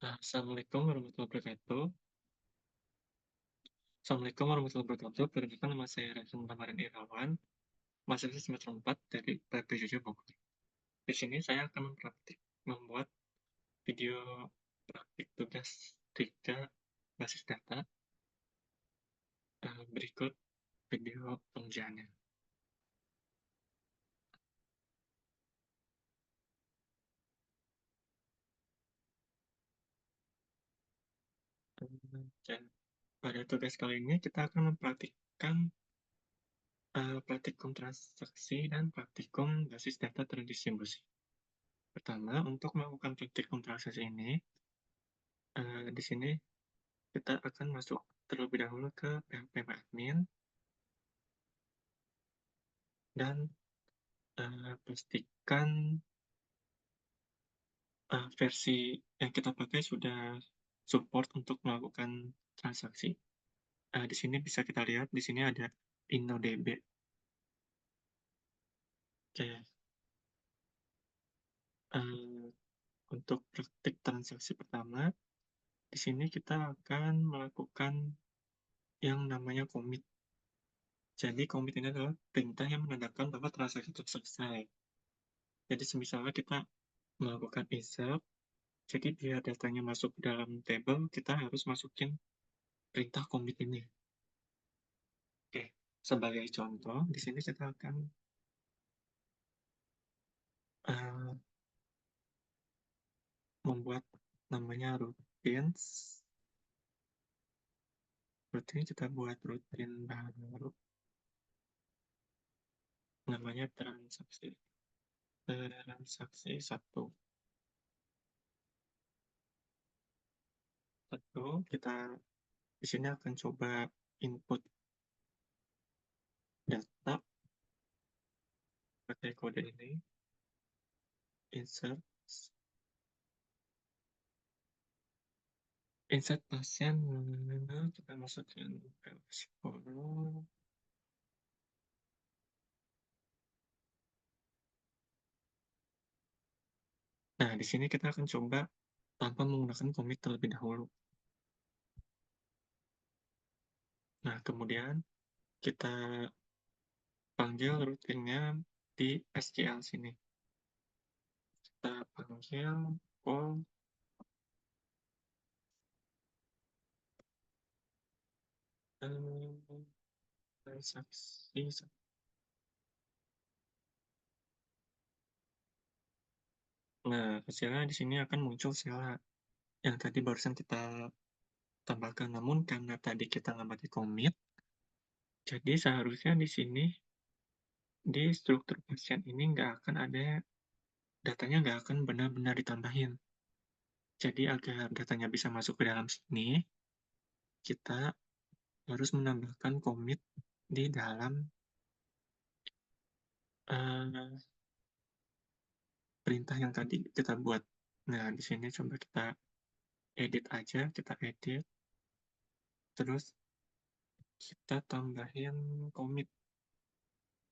Assalamualaikum warahmatullahi wabarakatuh. Assalamualaikum warahmatullahi wabarakatuh. Perkenalkan nama saya Raffi Ramadan Irawan, mahasiswa semester 4 dari PPJJ Bogor. Di sini saya akan membuat video praktik tugas 3 basis data. Berikut video pengerjaannya. Dan pada tugas kali ini kita akan mempraktikkan praktikum transaksi dan praktikum basis data terdistribusi. Pertama, untuk melakukan praktikum transaksi ini, di sini kita akan masuk terlebih dahulu ke PHP admin dan pastikan versi yang kita pakai sudah support untuk melakukan transaksi. Di sini bisa kita lihat, di sini ada InnoDB. Oke, eh, untuk praktik transaksi pertama, di sini kita akan melakukan yang namanya commit. Jadi commit ini adalah perintah yang menandakan bahwa transaksi itu selesai. Jadi misalnya kita melakukan insert, jadi biar datanya masuk ke dalam table, kita harus masukin perintah commit ini. Oke, sebagai contoh, di sini kita akan uh, membuat namanya routines. Routine kita buat rutin baru, namanya transaksi. Transaksi satu. Kita di sini akan coba input data pakai kode ini, insert insert pasien, kita masukin ke psikolog. Nah, di sini kita akan coba tanpa menggunakan commit terlebih dahulu. Nah, kemudian kita panggil rutinnya di SQL sini. Kita panggil call transaksi. Nah, hasilnya di sini akan muncul sel yang tadi barusan kita tambahkan. Namun karena tadi kita nggak pakai commit, jadi seharusnya di sini di struktur pasien ini nggak akan ada datanya, nggak akan benar-benar ditambahin. Jadi agar datanya bisa masuk ke dalam sini, kita harus menambahkan commit di dalam perintah yang tadi kita buat. Nah, di sini coba kita edit aja, kita edit, terus kita tambahin commit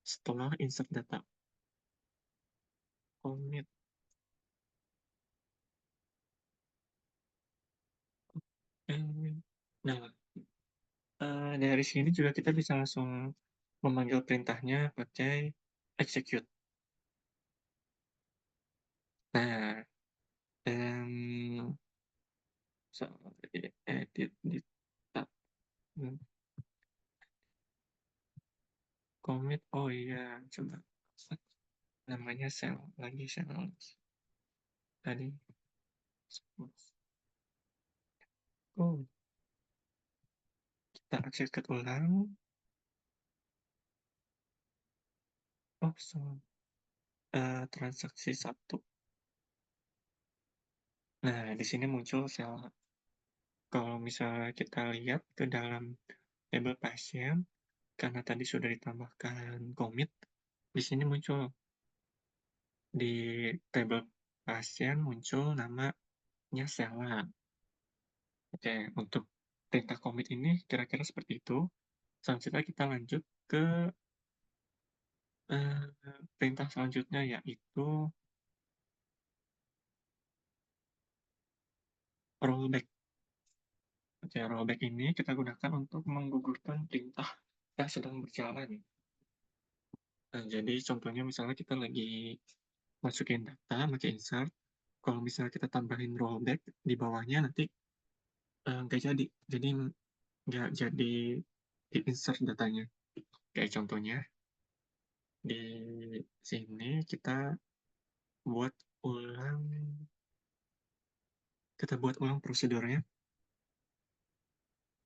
setelah insert data. Commit. Nah, dari sini juga kita bisa langsung memanggil perintahnya pakai execute. Nah, dan edit di tab commit. Oh iya, coba namanya sel lagi tadi. Oh, kita execute ulang. Oh, transaksi satu. Nah, di sini muncul sel. Kalau misalnya kita lihat ke dalam label pasien, karena tadi sudah ditambahkan commit, di sini muncul di tabel pasien muncul namanya Sela. Oke, untuk perintah commit ini kira-kira seperti itu. Selanjutnya kita lanjut ke eh, perintah selanjutnya, yaitu rollback. Oke, rollback ini kita gunakan untuk menggugurkan perintah yang sedang berjalan. Nah, jadi contohnya misalnya kita lagi masukin data, pakai insert, kalau misalnya kita tambahin rollback di bawahnya nanti, nggak jadi. Jadi nggak jadi di-insert datanya. Kayak contohnya, di sini buat ulang kita buat ulang prosedurnya,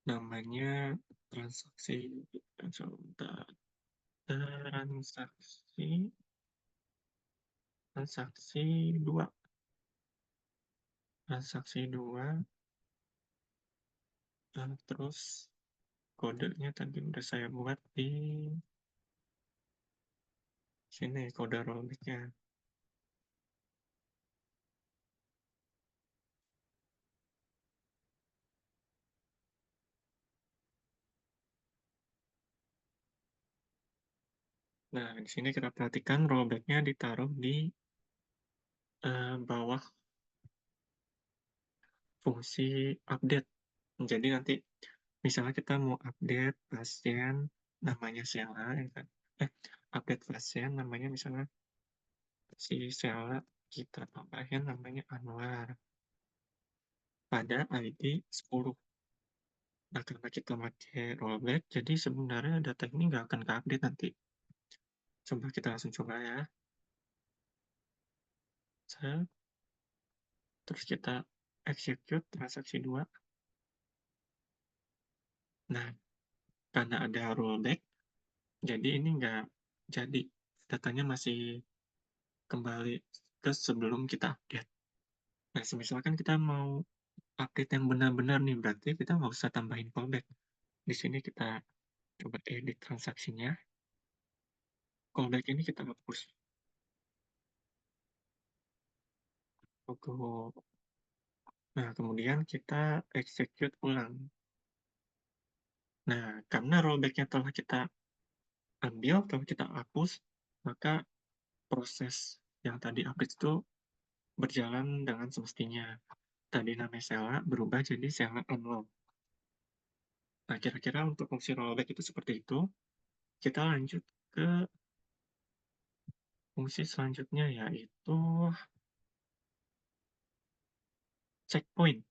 namanya transaksi sebentar, transaksi transaksi 2 transaksi 2, terus kodenya tadi udah saya buat di sini, kode rollback-nya. Nah, di sini kita perhatikan rollback-nya ditaruh di bawah fungsi update. Jadi nanti misalnya kita mau update pasien namanya Sheila, ya kan? Update pasien namanya misalnya si Sheila, kita tambahin namanya Anwar pada ID 10. Nah, karena kita pakai rollback, jadi sebenarnya data ini nggak akan ke-update nanti. Coba kita langsung coba ya. Set, terus kita execute transaksi 2. Nah, karena ada rollback, jadi ini nggak jadi. Datanya masih kembali ke sebelum kita update. Nah, misalkan kita mau update yang benar-benar nih, berarti kita nggak usah tambahin callback. Di sini kita coba edit transaksinya. Callback ini kita hapus. Logo. Nah, kemudian kita execute ulang. Nah, karena rollback-nya telah kita ambil, telah kita hapus, maka proses yang tadi update itu berjalan dengan semestinya. Tadi namanya Sheila berubah jadi Sheila Unlock. Nah, kira-kira untuk fungsi rollback itu seperti itu. Kita lanjut ke fungsi selanjutnya, yaitu checkpoint.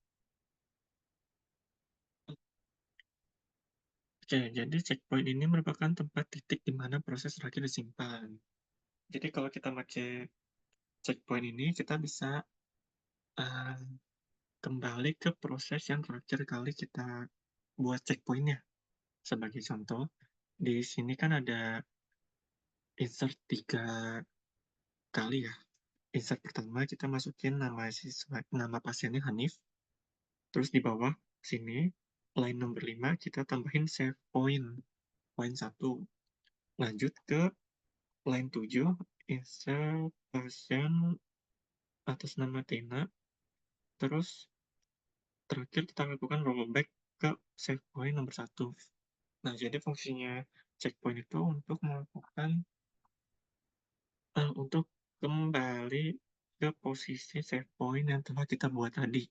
Oke, jadi checkpoint ini merupakan tempat titik di mana proses terakhir disimpan. Jadi kalau kita pakai checkpoint ini, kita bisa uh, kembali ke proses yang terakhir kali kita buat checkpointnya. Sebagai contoh, di sini kan ada insert 3 kali ya. Insert pertama kita masukin nama pasiennya Hanif, terus di bawah sini line nomor 5 kita tambahin save point, poin 1. Lanjut ke line 7, insert pasien atas nama Tina, terus terakhir kita lakukan rollback ke save point nomor 1. Nah, jadi fungsinya checkpoint itu untuk melakukan untuk kembali ke posisi save point yang telah kita buat tadi.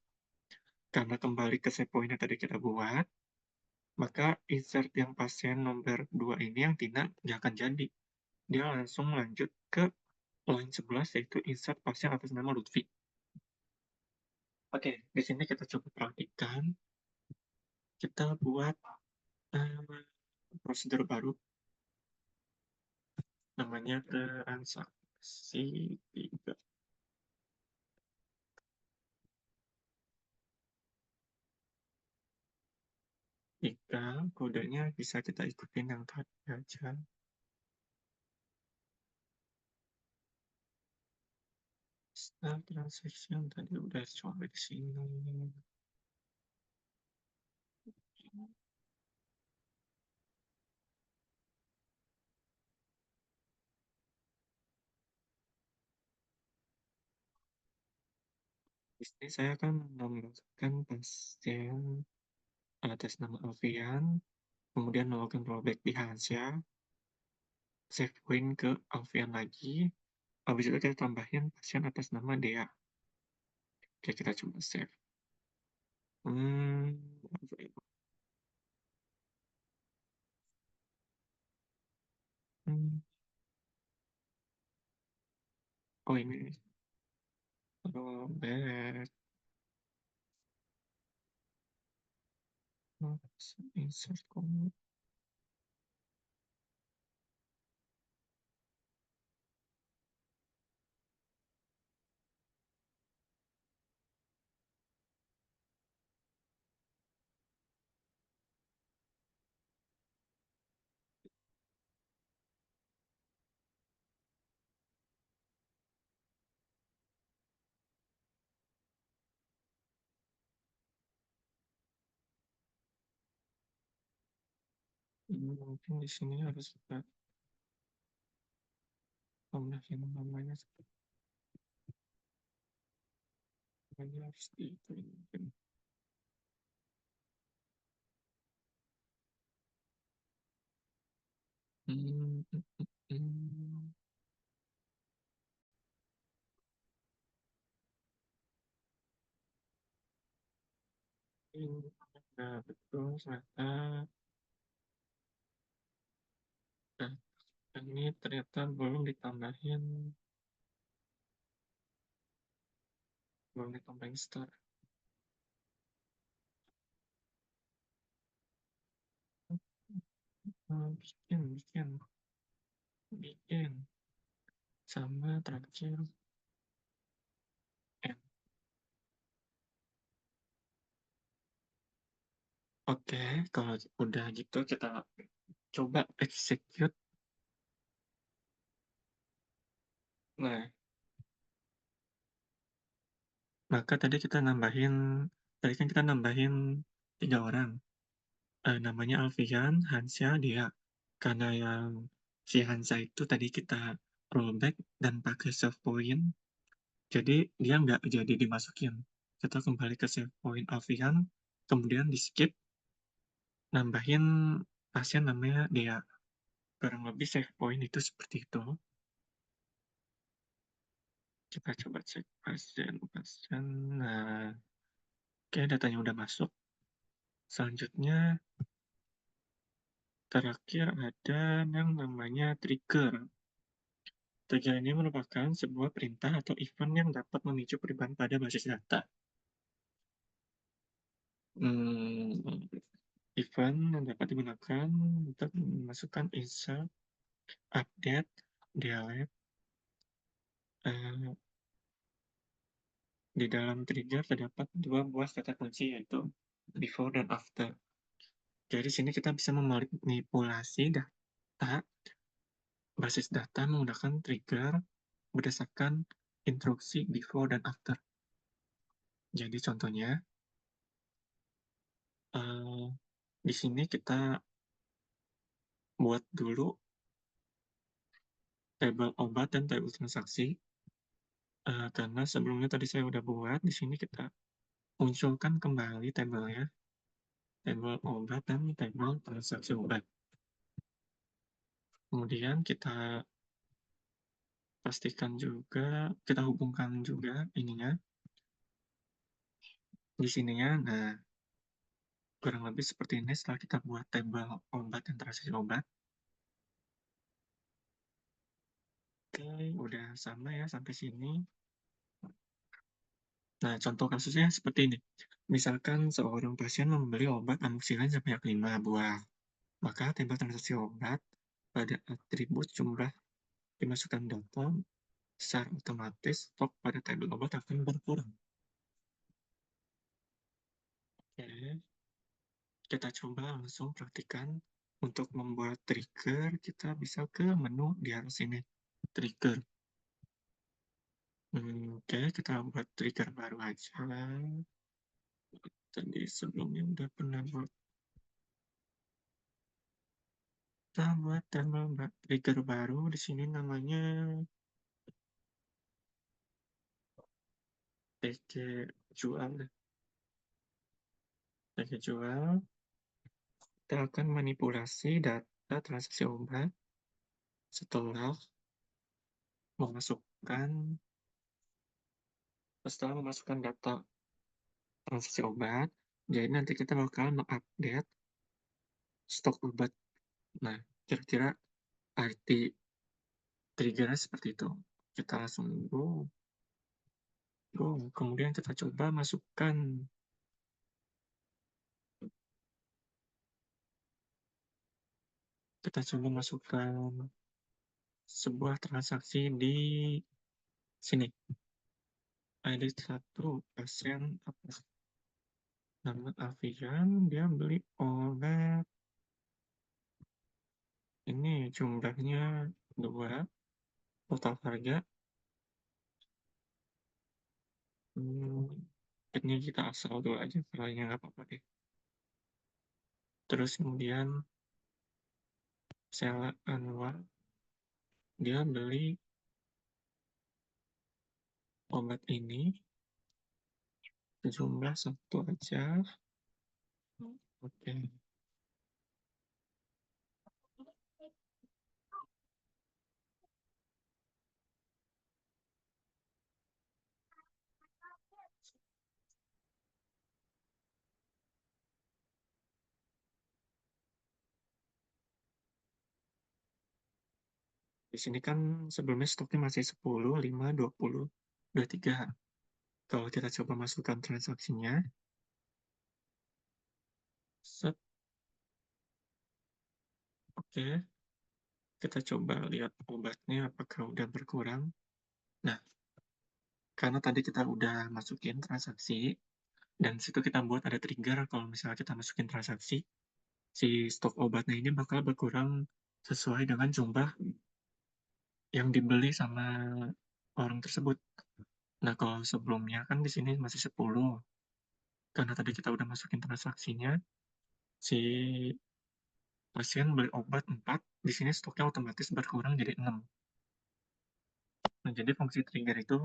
Karena kembali ke save point yang tadi kita buat, maka insert yang pasien nomor 2 ini yang Tina nggak akan jadi. Dia langsung lanjut ke line 11, yaitu insert pasien atas nama Lutfi. Oke, di sini kita coba perhatikan. Kita buat prosedur baru, namanya transaksi 3. Kodenya bisa kita ikutin yang tadi aja. Start transaction tadi udah coba di sini. Di sini saya akan menambahkan pasien atas nama Alfian, kemudian melakukan rollback di Hansya, save point ke Alfian lagi, habis itu kita tambahin pasien atas nama Dea. Oke, kita coba save. Mmm, mmm, oh ini, throwback, insert comment, mungkin di sini harus kita tambahin namanya namanya harus diituin mungkin. Mmm, mmm, nah betul ternyata, nah ini ternyata belum ditambahin star, bikin bikin bikin, sama terakhir end. Oke, kalau udah gitu kita coba execute. Nah, maka tadi kan kita nambahin 3 orang, namanya Alfian, Hansa, Dea. Karena yang si Hansa itu tadi kita rollback dan pakai save point, jadi dia nggak jadi dimasukin. Kita kembali ke save point Alfian, kemudian di-skip, nambahin pasien namanya Dea. Kurang lebih save point itu seperti itu. Kita coba cek pasien. Nah, oke datanya udah masuk. Selanjutnya terakhir ada yang namanya trigger. Trigger ini merupakan sebuah perintah atau event yang dapat memicu perubahan pada basis data. Hmm, event yang dapat digunakan untuk memasukkan insert, update, delete, eh, di dalam trigger terdapat dua buah kata kunci yaitu before dan after. Jadi sini kita bisa memanipulasi data, basis data menggunakan trigger berdasarkan instruksi before dan after. Jadi contohnya, eee, di sini kita buat dulu tabel obat dan tabel transaksi, karena sebelumnya tadi saya udah buat, di sini kita munculkan kembali tabelnya, tabel obat dan tabel transaksi obat. Kemudian kita hubungkan juga ininya, di sininya. Nah, kurang lebih seperti ini setelah kita buat tabel obat dan transaksi obat. Oke, udah sama ya sampai sini. Nah, contoh kasusnya seperti ini. Misalkan seorang pasien membeli obat amoxicillin sebanyak 5 buah, maka tabel transaksi obat pada atribut jumlah dimasukkan data, secara otomatis stok pada tabel obat akan berkurang. Oke, kita coba langsung praktikan. Untuk membuat trigger, kita bisa ke menu di atas ini, trigger. Oke, kita buat trigger baru aja. Tadi sebelumnya udah pernah buat. Kita buat tabel trigger baru di sini namanya TG jual. TG jual. Kita akan manipulasi data transaksi obat setelah memasukkan setelah memasukkan data transaksi obat. Jadi nanti kita bakal mengupdate stok obat. Nah, kira-kira arti trigger-nya seperti itu. Kita langsung go, go, kemudian kita coba masukkan, sebuah transaksi di sini. Ada satu pasien atas nama Alfian, dia beli obat ini jumlahnya 2, total harga, ini kita asal dulu aja, salahnya nggak apa-apa deh. Terus kemudian Sela Anwar, dia beli obat ini jumlah 1 aja. Oke. Di sini kan sebelumnya stoknya masih 10, 5, 20, 23. Kalau kita coba masukkan transaksinya, set, oke, kita coba lihat obatnya apakah udah berkurang. Nah, karena tadi kita udah masukin transaksi, dan situ kita buat ada trigger kalau misalnya kita masukin transaksi, si stok obatnya ini bakal berkurang sesuai dengan jumlah yang dibeli sama orang tersebut. Nah, kalau sebelumnya kan di sini masih 10, karena tadi kita udah masukin transaksinya, si pasien beli obat 4, di sini stoknya otomatis berkurang jadi 6. Nah, jadi fungsi trigger itu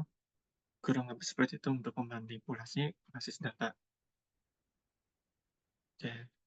kurang lebih seperti itu untuk memanipulasi basis data. Oke.